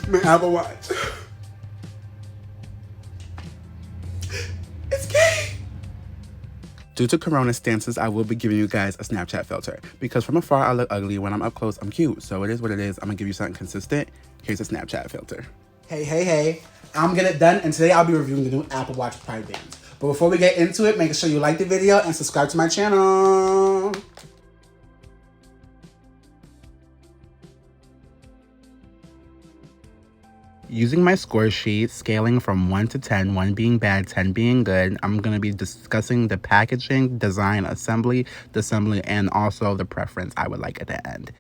My Apple Watch. It's gay. Due to Corona stances, I will be giving you guys a Snapchat filter. Because from afar, I look ugly. When I'm up close, I'm cute. So it is what it is. I'm going to give you something consistent. Here's a Snapchat filter. Hey. I'm getting it done. And today I'll be reviewing the new Apple Watch Pride Bands. But before we get into it, make sure you like the video and subscribe to my channel. Using my score sheet, scaling from 1 to 10, 1 being bad, 10 being good, I'm going to be discussing the packaging, design, assembly, and also the preference I would like at the end.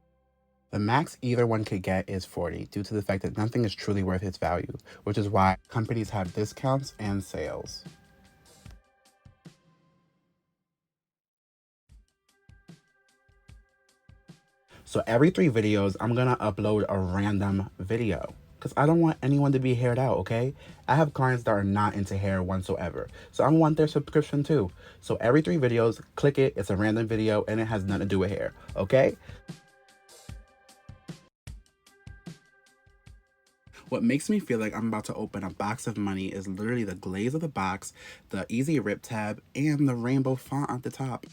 The max either one could get is 40 due to the fact that nothing is truly worth its value, which is why companies have discounts and sales. So every 3 videos, I'm going to upload a random video. Because I don't want anyone to be haired out, okay? I have clients that are not into hair whatsoever. So I want their subscription too. So every 3 videos, click it. It's a random video and it has nothing to do with hair, okay? What makes me feel like I'm about to open a box of money is literally the glaze of the box, the easy rip tab, and the rainbow font at the top.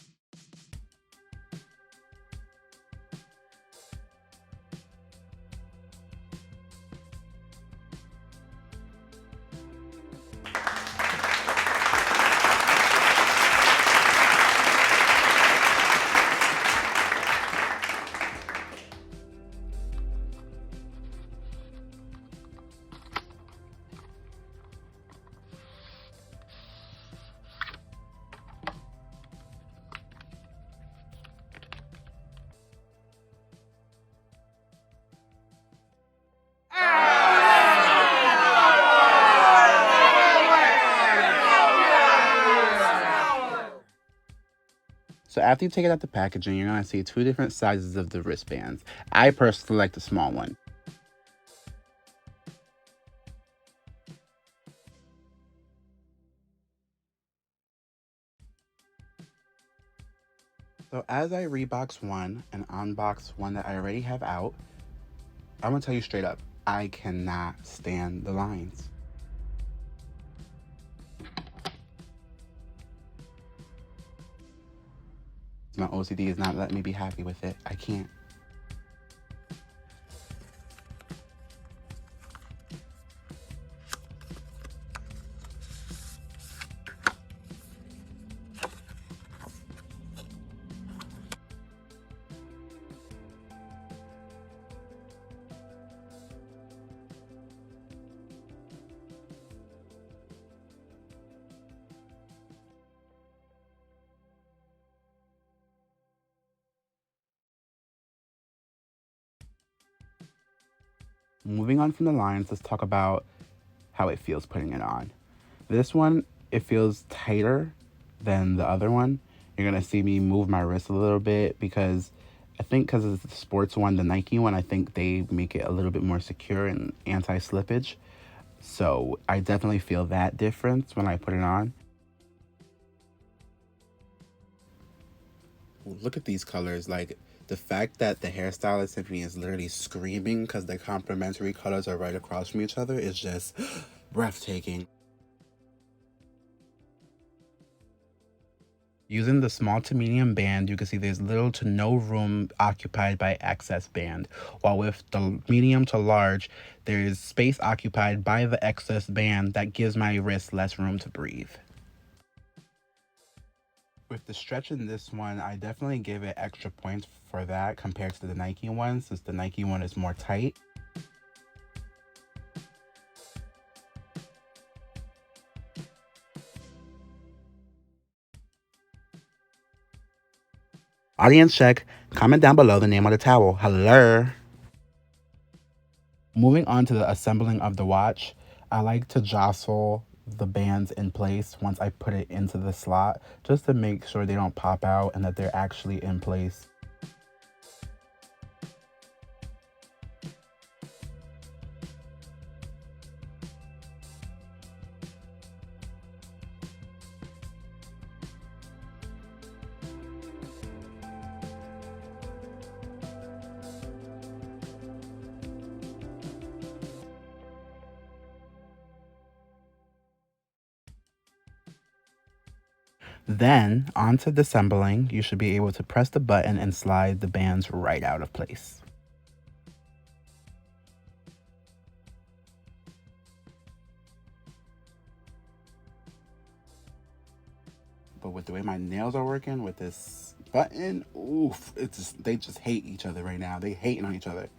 So after you take it out the packaging, you're going to see 2 different sizes of the wristbands. I personally like the small one. So as I rebox one and unbox one that I already have out, I'm going to tell you straight up, I cannot stand the lines. My OCD is not letting me be happy with it. I can't. Moving on from the lines, let's talk about how it feels putting it on. This one, it feels tighter than the other one. You're going to see me move my wrist a little bit because I think because it's the sports one, the Nike one, I think they make it a little bit more secure and anti-slippage. So I definitely feel that difference when I put it on. Look at these colors. Like, the fact that the hairstylist in me is literally screaming because the complementary colors are right across from each other is just breathtaking. Using the small to medium band, you can see there's little to no room occupied by excess band, while with the medium to large, there is space occupied by the excess band that gives my wrist less room to breathe. With the stretch in this one, I definitely give it extra points for that compared to the Nike one, since the Nike one is more tight. Audience check. Comment down below the name of the towel. Hello. Moving on to the assembling of the watch, I like to jostle the bands in place once I put it into the slot, just to make sure they don't pop out and that they're actually in place. Then, onto disassembling, you should be able to press the button and slide the bands right out of place. But with the way my nails are working with this button, oof, they just hate each other right now. They hating on each other.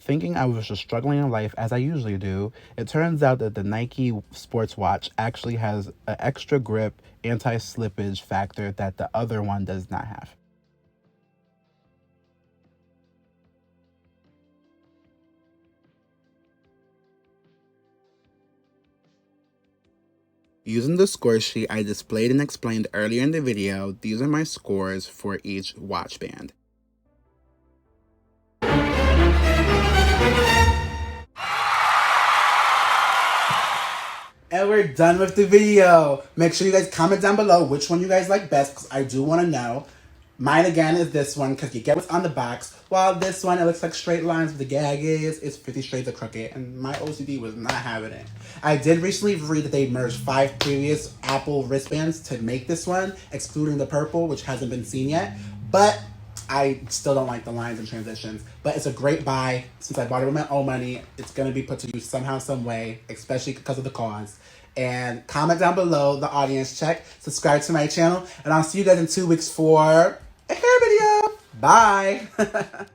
Thinking I was just struggling in life as I usually do, it turns out that the Nike sports watch actually has an extra grip, anti-slippage factor that the other one does not have. Using the score sheet I displayed and explained earlier in the video, these are my scores for each watch band. And we're done with the video. Make sure you guys comment down below which one you guys like best, because I do want to know. Mine again is this one, because you get what's on the box. While this one, it looks like straight lines, but the gag is, it's 50 Shades of Crooked, and my OCD was not having it. I did recently read that they merged 5 previous Apple wristbands to make this one, excluding the purple, which hasn't been seen yet. But I still don't like the lines and transitions. But it's a great buy. Since I bought it with my own money, it's going to be put to use somehow, some way, especially because of the cause. And comment down below the audience check. Subscribe to my channel. And I'll see you guys in 2 weeks for a hair video. Bye.